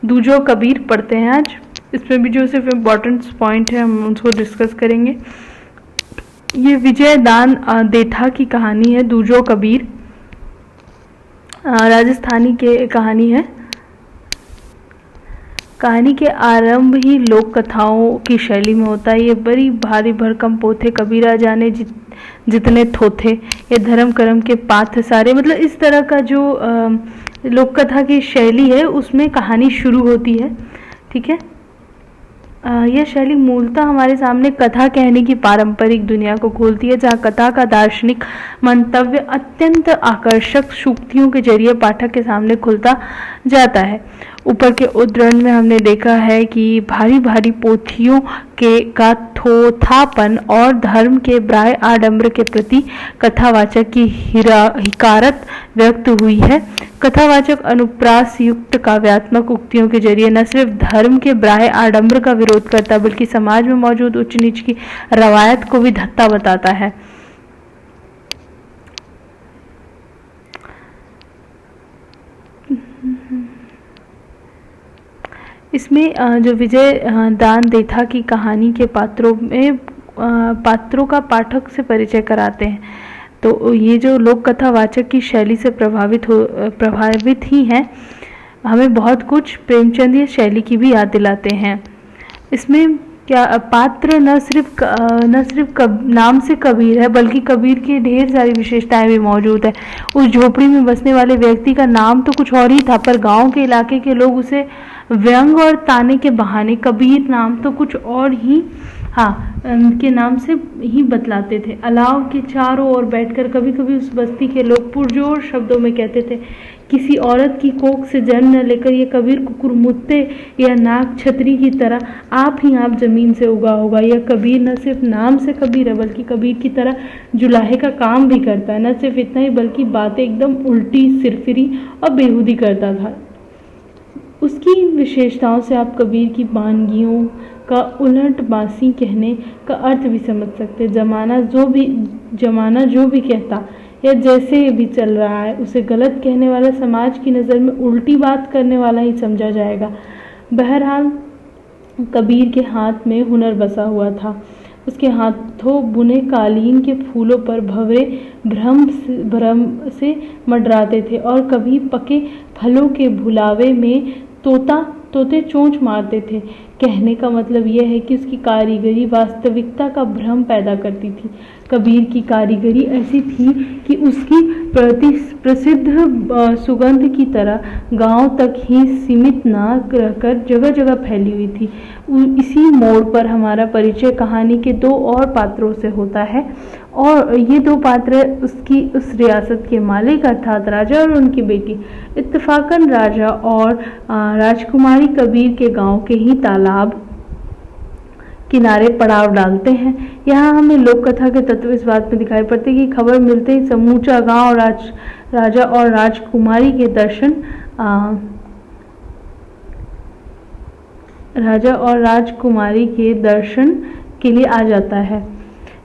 दूजो कबीर पढ़ते हैं आज। इसमें भी जो सिर्फ इम्पोर्टेंट पॉइंट है हम उसको डिस्कस करेंगे। ये विजय दान देठा की कहानी है। दूजो कबीर राजस्थानी के कहानी है। कहानी के आरंभ ही लोक कथाओं की शैली में होता है। ये बड़ी भारी भरकम पोथे कबीरा जाने जितने थोथे, ये धर्म कर्म के पाथ सारे, मतलब इस तरह का जो लोक कथा की शैली है उसमें कहानी शुरू होती है। ठीक है, यह शैली मूलतः हमारे सामने कथा कहने की पारंपरिक दुनिया को खोलती है, जहाँ कथा का दार्शनिक मंतव्य अत्यंत आकर्षक सूक्तियों के जरिए पाठक के सामने खुलता जाता है। ऊपर के उद्धरण में हमने देखा है कि भारी भारी पोथियों का थोथापन और धर्म के ब्राह्य आडंबर के प्रति कथावाचक की हिकारत व्यक्त हुई है। कथावाचक अनुप्रास युक्त काव्यात्मक उक्तियों के जरिए न सिर्फ धर्म के ब्राह्य आडंबर का विरोध करता बल्कि समाज में मौजूद उच्च नीच की रवायत को भी धत्ता बताता है। इसमें जो विजय दान देठा की कहानी के पात्रों का पाठक से परिचय कराते हैं। तो ये जो लोक कथावाचक की शैली से प्रभावित ही हैं, हमें बहुत कुछ प्रेमचंदीय शैली की भी याद दिलाते हैं। इसमें क्या पात्र न सिर्फ नाम से कबीर है बल्कि कबीर की ढेर सारी विशेषताएं भी मौजूद है। उस झोपड़ी में बसने वाले व्यक्ति का नाम तो कुछ और ही था, पर गांव के इलाके के लोग उसे व्यंग और ताने के बहाने कबीर नाम तो कुछ और ही के नाम से ही बतलाते थे। अलाव के चारों ओर बैठकर कभी कभी उस बस्ती के लोग पुरजोर शब्दों में कहते थे, किसी औरत की कोख से जन्म न लेकर ये कबीर कुकुरमुत्ते या नाग छतरी की तरह आप ही आप जमीन से उगा होगा। यह कबीर न सिर्फ नाम से कबीर है बल्कि कबीर की तरह जुलाहे का काम भी करता है। न सिर्फ इतना ही बल्कि बातें एकदम उल्टी, सिरफिरी और बेहूदी करता था। उसकी इन विशेषताओं से आप कबीर की वानगियों का उलट बासी कहने का अर्थ भी समझ सकते। जमाना जो भी कहता या जैसे भी चल रहा है उसे गलत कहने वाला समाज की नज़र में उल्टी बात करने वाला ही समझा जाएगा। बहरहाल कबीर के हाथ में हुनर बसा हुआ था। उसके हाथों बुने कालीन के फूलों पर भंवरे भ्रम से मंडराते थे और कभी पके फलों के भुलावे में तोते चोंच मारते थे। कहने का मतलब यह है कि उसकी कारीगरी वास्तविकता का भ्रम पैदा करती थी। कबीर की कारीगरी ऐसी थी कि उसकी प्रसिद्ध सुगंध की तरह गांव तक ही सीमित न रहकर जगह जगह फैली हुई थी। इसी मोड़ पर हमारा परिचय कहानी के दो और पात्रों से होता है और ये दो पात्र उस रियासत के मालिक अर्थात राजा और उनकी बेटी। इत्तेफाकन राजा और राजकुमारी कबीर के गांव के ही तालाब किनारे पड़ाव डालते हैं। यहाँ हमें लोक कथा के तत्व इस बात में दिखाई पड़ते हैं कि खबर मिलते ही समूचा गांव राजा और राजकुमारी के दर्शन के लिए आ जाता है।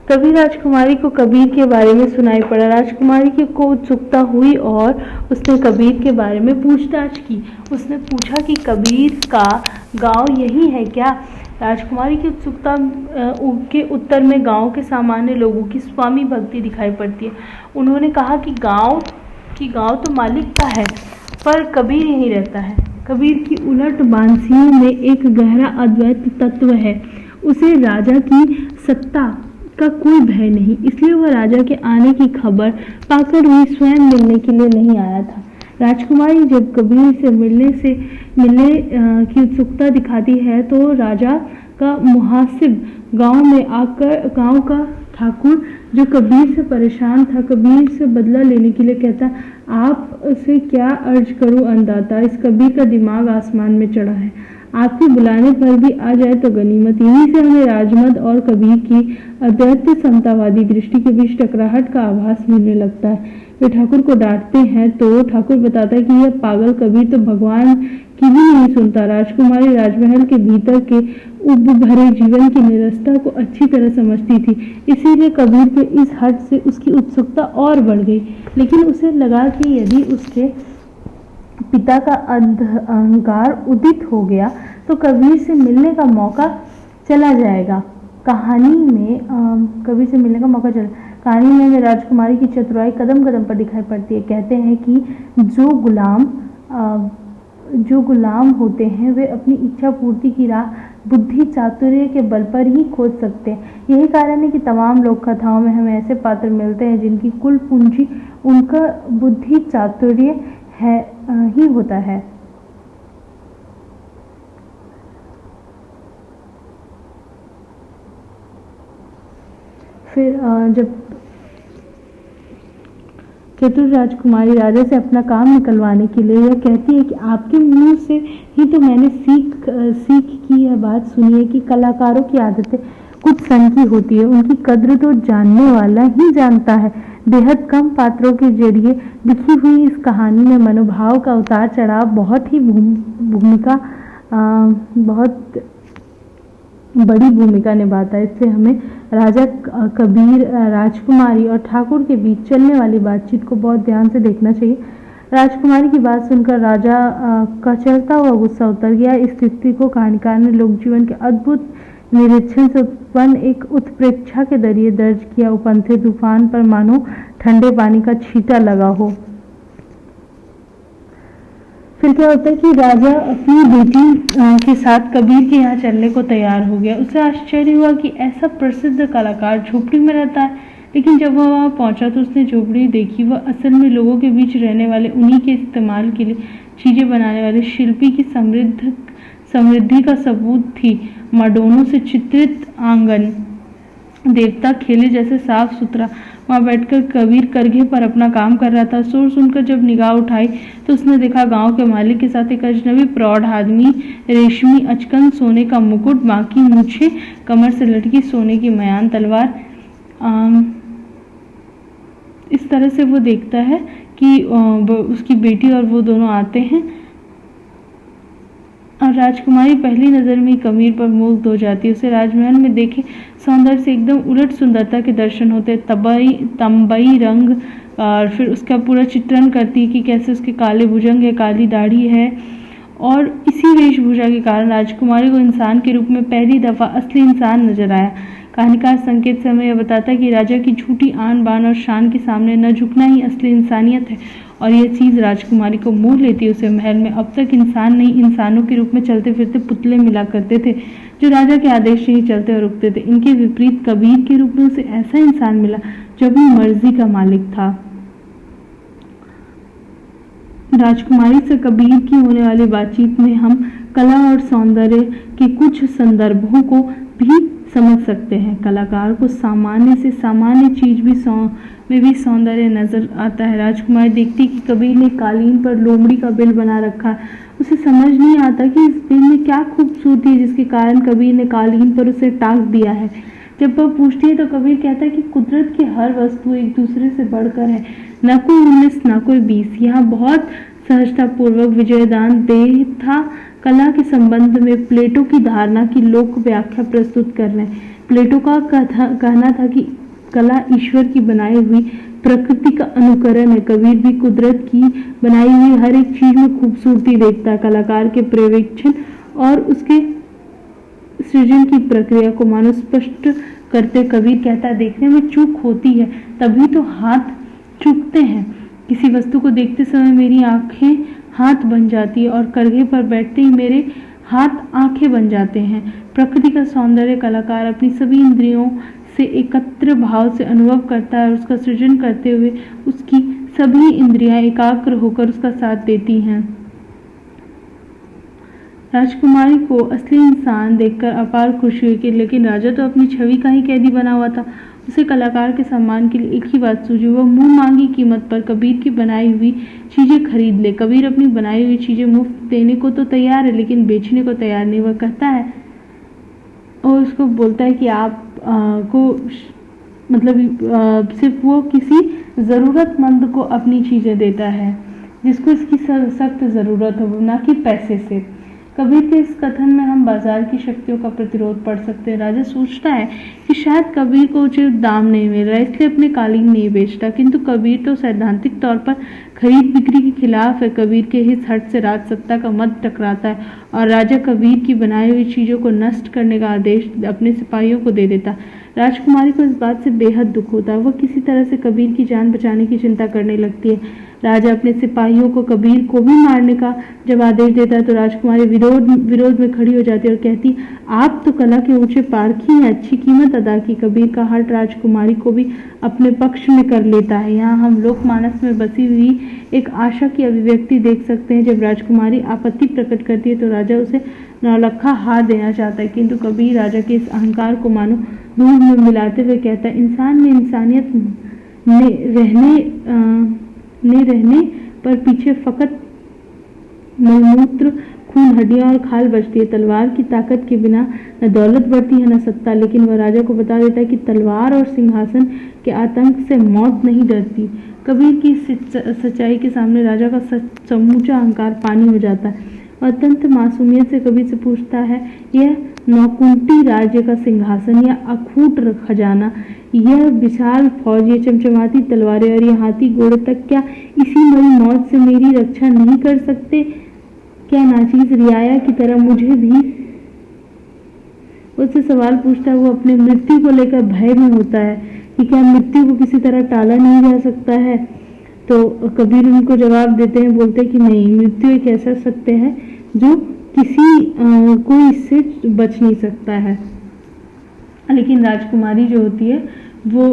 तभी राजकुमारी को कबीर के बारे में सुनाई पड़ा। राजकुमारी को उत्सुकता हुई और उसने कबीर के बारे में पूछताछ की। उसने पूछा कि कबीर का गांव यही है क्या? राजकुमारी की उत्सुकता के उत्तर में गांव के सामान्य लोगों की स्वामी भक्ति दिखाई पड़ती है। उन्होंने कहा कि गांव तो मालिक का है पर कबीर यहीं रहता है। कबीर की उलट बांसियों में एक गहरा अद्वैत तत्व है। उसे राजा की सत्ता का कोई भय नहीं, इसलिए वह राजा के आने की खबर पाकर भी स्वयं मिलने के लिए नहीं आया था। राजकुमारी जब कबीर से मिलने की उत्सुकता दिखाती है तो राजा का मुहासिब गांव का ठाकुर जो कबीर से परेशान था, कबीर से बदला लेने के लिए कहता, आप से क्या अर्ज करूं अंदाता, इस कबीर का दिमाग आसमान में चढ़ा है, आपके बुलाने पर भी आ जाए तो गनीमत। यहीं से हमें राजमद और कबीर की अद्वैत समतावादी दृष्टि के बीच टकराहट का आभास मिलने लगता है। वे ठाकुर को डांटते हैं तो ठाकुर बताता है कि यह पागल कबीर तो भगवान की भी नहीं सुनता। राजकुमारी राजमहल के भीतर के उब भरे जीवन की निरस्ता को अच्छी तरह समझती थी, इसीलिए कबीर के इस हट से उसकी उत्सुकता और बढ़ गई। लेकिन उसे लगा कि यदि उसके पिता का अहंकार उदित हो गया तो कबीर से मिलने का मौका चला जाएगा। कहानी में कबीर से मिलने का मौका चला। कहानी में राजकुमारी की चतुराई कदम कदम पर दिखाई पड़ती है। कहते हैं कि जो गुलाम होते हैं वे अपनी इच्छा पूर्ति की राह बुद्धि चातुर्य के बल पर ही खोज सकते हैं। यही कारण है कि तमाम लोक कथाओं में हमें ऐसे पात्र मिलते हैं जिनकी कुल पूंजी उनका बुद्धि चातुर्य है ही होता है। फिर जब केतुर राजकुमारी राजा से अपना काम निकलवाने के लिए यह कहती है कि आपके मुंह से ही तो मैंने सीख की यह बात सुनी है कि कलाकारों की आदतें कुछ सन की होती है, उनकी कद्र तो जानने वाला ही जानता है। बेहद कम पात्रों के जरिए लिखी हुई इस कहानी में मनोभाव का उतार चढ़ाव बहुत बड़ी भूमिका निभाता है। इससे हमें राजा कबीर, राजकुमारी और ठाकुर के बीच चलने वाली बातचीत को बहुत ध्यान से देखना चाहिए। राजकुमारी की बात सुनकर राजा का चढ़ता हुआ गुस्सा उतर गया। इस स्थिति को कहानीकार ने लोक जीवन के अद्भुत निरीक्षण से उत्पन्न एक उत्प्रेक्षा के जरिए दर्ज किया। उपंथे तूफान पर मानो ठंडे पानी का छींटा लगा हो। फिर क्या होता है कि राजा अपनी बेटी के साथ कबीर के यहाँ चलने को तैयार हो गया। उसे आश्चर्य हुआ कि ऐसा प्रसिद्ध कलाकार झोपड़ी में रहता है, लेकिन जब वह वहाँ पहुंचा तो उसने झोपड़ी देखी। वह असल में लोगों के बीच रहने वाले, उन्हीं के इस्तेमाल के लिए चीजें बनाने वाले शिल्पी की समृद्धि का सबूत थी। मडोनों से चित्रित आंगन, देवता खेले जैसे साफ सुथरा। वहां बैठकर कबीर करघे पर अपना काम कर रहा था। शोर सुनकर जब निगाह उठाई तो उसने देखा गांव के मालिक के साथ एक अजनबी प्रौढ़ आदमी, रेशमी अचकन, सोने का मुकुट, बाकी मूछें, कमर से लटकी सोने की मयान तलवार। इस तरह से वो देखता है कि उसकी बेटी और वो दोनों आते हैं और राजकुमारी पहली नजर में कबीर पर मुग्ध हो जाती है। उसे राजमहल में देखे सौंदर्य से एकदम उलट सुंदरता के दर्शन होते। तंबई रंग, और फिर उसका पूरा चित्रण करती है कि कैसे उसके काले भुजंग है, काली दाढ़ी है, और इसी वेशभूषा के कारण राजकुमारी को इंसान के रूप में पहली दफा असली इंसान नजर आया। कहानीकार संकेत से हमें यह बताता है कि राजा की झूठी आन बान और शान के सामने न झुकना ही असली इंसानियत है, और यह चीज राजकुमारी को मोह लेती है। उसे महल में अब तक इंसान नहीं, इंसानों के रूप में चलते फिरते पुतले मिला करते थे जो राजा के आदेश से ही चलते और रुकते थे। इनके विपरीत कबीर के रूप में उसे ऐसा इंसान मिला जो अपनी मर्जी का मालिक था। राजकुमारी से कबीर की होने वाली बातचीत में हम कला और सौंदर्य के कुछ संदर्भों को भी समझ सकते हैं। कलाकार को सामान्य से सामान्य चीज में भी सौंदर्य नजर आता है। राजकुमारी देखती कि कबीर ने कालीन पर लोमड़ी का बिल बना रखा है। उसे समझ नहीं आता कि इस बिल में क्या खूबसूरती है जिसके कारण कबीर ने कालीन पर उसे टांग दिया है। जब वह पूछती है तो कबीर कहता है कि कुदरत की हर वस्तु एक दूसरे से बढ़कर है, न कोई 19 न कोई 20। यहाँ बहुत सहजता पूर्वक विजयदान देह था कला के संबंध में प्लेटो की धारणा की लोक व्याख्या प्रस्तुत कर रहे हैं। प्लेटो का कहना था कि कला ईश्वर की बनाई हुई प्रकृति का अनुकरण है। कबीर भी कुदरत की बनाई हुई हर एक चीज में खूबसूरती देखता है। कलाकार के पर्यवेक्षण और उसके सृजन की प्रक्रिया को मानो स्पष्ट करते कबीर कहता है, देखने में चूक होती है तभी तो हाथ चूकते हैं। किसी वस्तु को देखते समय मेरी आंखें हाथ बन जाती है और करघे पर बैठते ही मेरे हाथ आंखें बन जाते हैं। प्रकृति का सौंदर्य कलाकार अपनी सभी इंद्रियों से एकत्र भाव से अनुभव करता है और उसका सृजन करते हुए उसकी सभी इंद्रियां एकाग्र होकर उसका साथ देती हैं। राजकुमारी को असली इंसान देखकर अपार खुशी हुई, लेकिन राजा तो अपनी छवि का ही कैदी बना हुआ था। उसे कलाकार के सम्मान के लिए एक ही बात सूझी, वह मुंह मांगी कीमत पर कबीर की बनाई हुई चीजें खरीद ले। कबीर अपनी बनाई हुई चीजें मुफ्त देने को तो तैयार है लेकिन बेचने को तैयार नहीं। वह कहता है और उसको बोलता है कि आप सिर्फ वो किसी जरूरतमंद को अपनी चीजें देता है जिसको इसकी सख्त जरूरत हो, ना कि पैसे से। कबीर के इस कथन में हम बाजार की शक्तियों का प्रतिरोध पढ़ सकते हैं। राजा सोचता है कि शायद कबीर को उचित दाम नहीं मिल रहा, इसलिए अपने कालीन नहीं बेचता, किंतु कबीर तो सैद्धांतिक तौर पर खरीद बिक्री के खिलाफ है। कबीर के हित हट से राजसत्ता का मत टकराता है और राजा कबीर की बनाई हुई चीजों को नष्ट करने का आदेश अपने सिपाहियों को दे देता। राजकुमारी को इस बात से बेहद दुख होता है। वह किसी तरह से कबीर की जान बचाने की चिंता करने लगती है। राजा अपने सिपाहियों को कबीर को भी मारने का जब आदेश देता है तो राजकुमारी विरोध में खड़ी हो जाती है और कहती, आप तो कला के ऊंचे पारखी हैं, अच्छी कीमत अदा की। कबीर का हट राजकुमारी को भी अपने पक्ष में कर लेता है। यहाँ हम लोकमानस में बसी हुई एक आशा की अभिव्यक्ति देख सकते हैं। जब राजकुमारी आपत्ति प्रकट करती है तो राजा उसे नौलखा हाथ देना चाहता है, किंतु कबीर राजा के इस अहंकार को मानो दूध में मिलाते हुए कहता है, इंसान में इंसानियत रहने पर पीछे फकत मलमूत्र, खून, हड्डियां और खाल बचती है। तलवार की ताकत के बिना न दौलत बढ़ती है न सत्ता। लेकिन वह राजा को बता देता है कि तलवार और सिंहासन के आतंक से मौत नहीं डरती। कबीर की सच्चाई के सामने राजा का समूचा अहंकार पानी हो जाता है। अत्यंत मासूमियत से कबीर से पूछता है, यह नौकुंटी राज्य का सिंहासन या अखूट खजाना, यह विशाल फौज, ये चमचमाती तलवारें और ये हाथी घोड़े तक क्या इसी मरी मौत से मेरी रक्षा नहीं कर सकते? क्या नाचीज रियाया की तरह मुझे भी? उससे सवाल पूछता है। वो अपने मृत्यु को लेकर भय में होता है कि क्या मृत्यु को किसी तरह टाला नहीं जा सकता है। तो कबीर उनको जवाब देते हैं, बोलते हैं कि नहीं, मृत्यु एक ऐसा सत्य है जो कोई इससे बच नहीं सकता है। लेकिन राजकुमारी जो होती है वो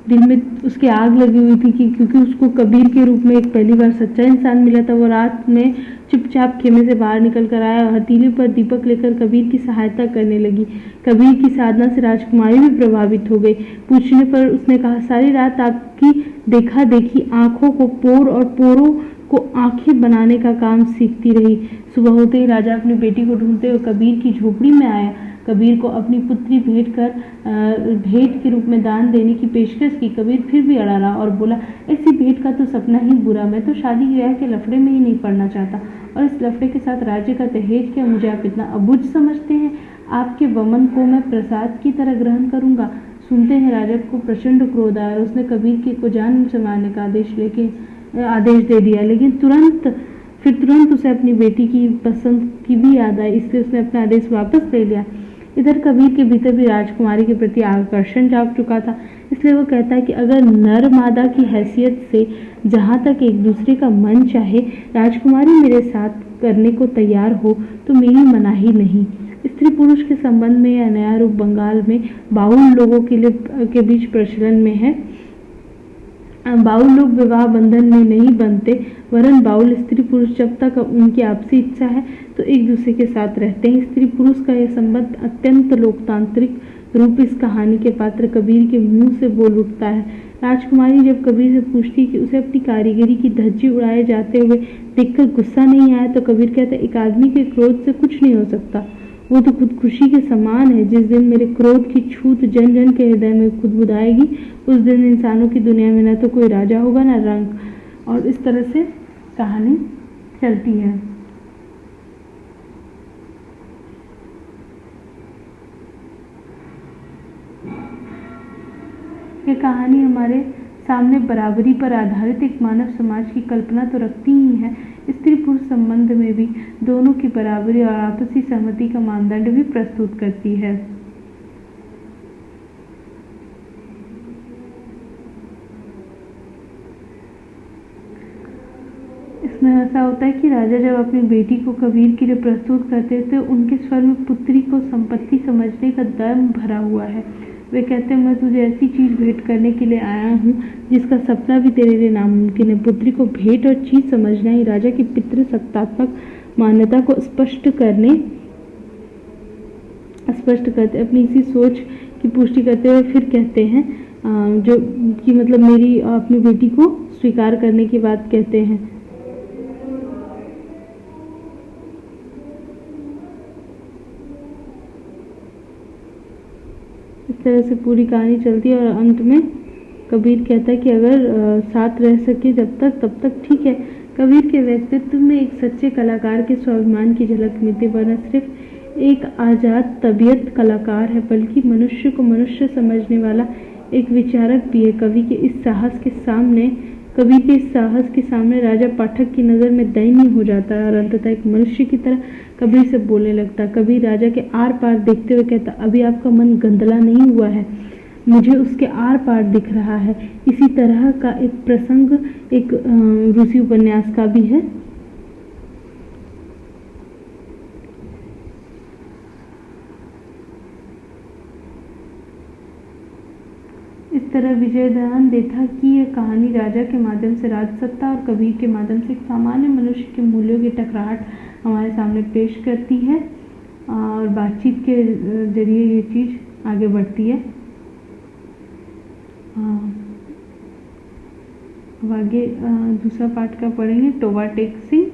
दिल में उसकी आग लगी हुई थी कि क्योंकि उसको कबीर के रूप में एक पहली बार सच्चा इंसान मिला था। वो रात में चुपचाप खेमे से बाहर निकल कर आया और हथेली पर दीपक लेकर कबीर की सहायता करने लगी। कबीर की साधना से राजकुमारी भी प्रभावित हो गई। पूछने पर उसने कहा, सारी रात आपकी देखा देखी आंखों को पोर और पोरों को आंखें बनाने का काम सीखती रही। सुबह होते ही राजा अपनी बेटी को ढूंढते हुए कबीर की झोपड़ी में आया। कबीर को अपनी पुत्री भेंट के रूप में दान देने की पेशकश की। कबीर फिर भी अड़ा रहा और बोला, ऐसी भेंट का तो सपना ही बुरा, मैं तो शादी ब्याह के लफड़े में ही नहीं पड़ना चाहता, और इस लफड़े के साथ राज्य का दहेज क्या मुझे आप इतना अबुझ समझते हैं? आपके वमन को मैं प्रसाद की तरह ग्रहण करूंगा। सुनते हैं राजा को प्रचंड क्रोध आया और उसने कबीर को जान से मारने का आदेश दे दिया। लेकिन तुरंत उसे अपनी बेटी की पसंद की भी याद आई, इसलिए उसने अपना आदेश वापस ले लिया। इधर कबीर के भीतर भी राजकुमारी के प्रति आकर्षण जाग चुका था, इसलिए वो कहता है कि अगर नर मादा की हैसियत से जहाँ तक एक दूसरे का मन चाहे राजकुमारी मेरे साथ करने को तैयार हो तो मेरी मनाही नहीं। स्त्री पुरुष के संबंध में यह नया रूप बंगाल में बाउल लोगों के बीच प्रचलन में है। बाउल लोग विवाह बंधन में नहीं बनते, वरन बाउल स्त्री पुरुष जब तक उनकी आपसी इच्छा है तो एक दूसरे के साथ रहते हैं। स्त्री पुरुष का यह संबंध अत्यंत लोकतांत्रिक रूप इस कहानी के पात्र कबीर के मुंह से बोल उठता है। राजकुमारी जब कबीर से पूछती कि उसे अपनी कारीगरी की धज्जी उड़ाए जाते हुए देखकर गुस्सा नहीं आया तो कबीर कहता है, एक आदमी के क्रोध से कुछ नहीं हो सकता, वो तो खुदकुशी के समान है। जिस दिन मेरे क्रोध की छूत जन जन के हृदय में खुदबुदाएगी उस दिन इंसानों की दुनिया में न तो कोई राजा होगा न रंग। और इस तरह से कहानी चलती है। ये कहानी हमारे सामने बराबरी पर आधारित एक मानव समाज की कल्पना तो रखती ही है, स्त्री पुरुष संबंध में भी दोनों की बराबरी और आपसी सहमति का मानदंड भी प्रस्तुत करती है। इसमें ऐसा होता है कि राजा जब अपनी बेटी को कबीर के लिए प्रस्तुत करते थे तो उनके स्वर में पुत्री को संपत्ति समझने का दर्म भरा हुआ है। वे कहते हैं, मैं तुझे ऐसी चीज भेंट करने के लिए आया हूँ जिसका सपना भी तेरे लिए नामुमकिन है। पुत्री को भेंट और चीज समझना ही राजा की पितृसत्तात्मक मान्यता को स्पष्ट करते अपनी इसी सोच की पुष्टि करते हुए फिर कहते हैं जो कि मतलब मेरी अपनी बेटी को स्वीकार करने की बात कहते हैं। इस तरह से पूरी कहानी चलती है और अंत में कबीर कहता है कि अगर साथ रह सके तब तक ठीक है, कबीर के व्यक्तित्व में एक सच्चे कलाकार के स्वाभिमान की झलक मिलती, वरना सिर्फ एक आज़ाद तबीयत कलाकार है, बल्कि मनुष्य को मनुष्य समझने वाला एक विचारक भी है। कबीर के इस साहस के सामने राजा पाठक की नज़र में दयनीय हो जाता है और अंततः एक मनुष्य की तरह कबीर से बोलने लगता। कबीर राजा के आर पार देखते हुए कहता, अभी आपका मन गंदला नहीं हुआ है, मुझे उसके आर पार दिख रहा है। इसी तरह का एक प्रसंग एक रूसी उपन्यास का भी है। इस तरह विजयदान देथा की यह कहानी राजा के माध्यम से राजसत्ता और कबीर के माध्यम से एक सामान्य मनुष्य के मूल्यों की टकराहट हमारे सामने पेश करती है और बातचीत के जरिए ये चीज़ आगे बढ़ती है। अब आगे दूसरा पार्ट का पढ़ेंगे, टोबा टेक सिंह।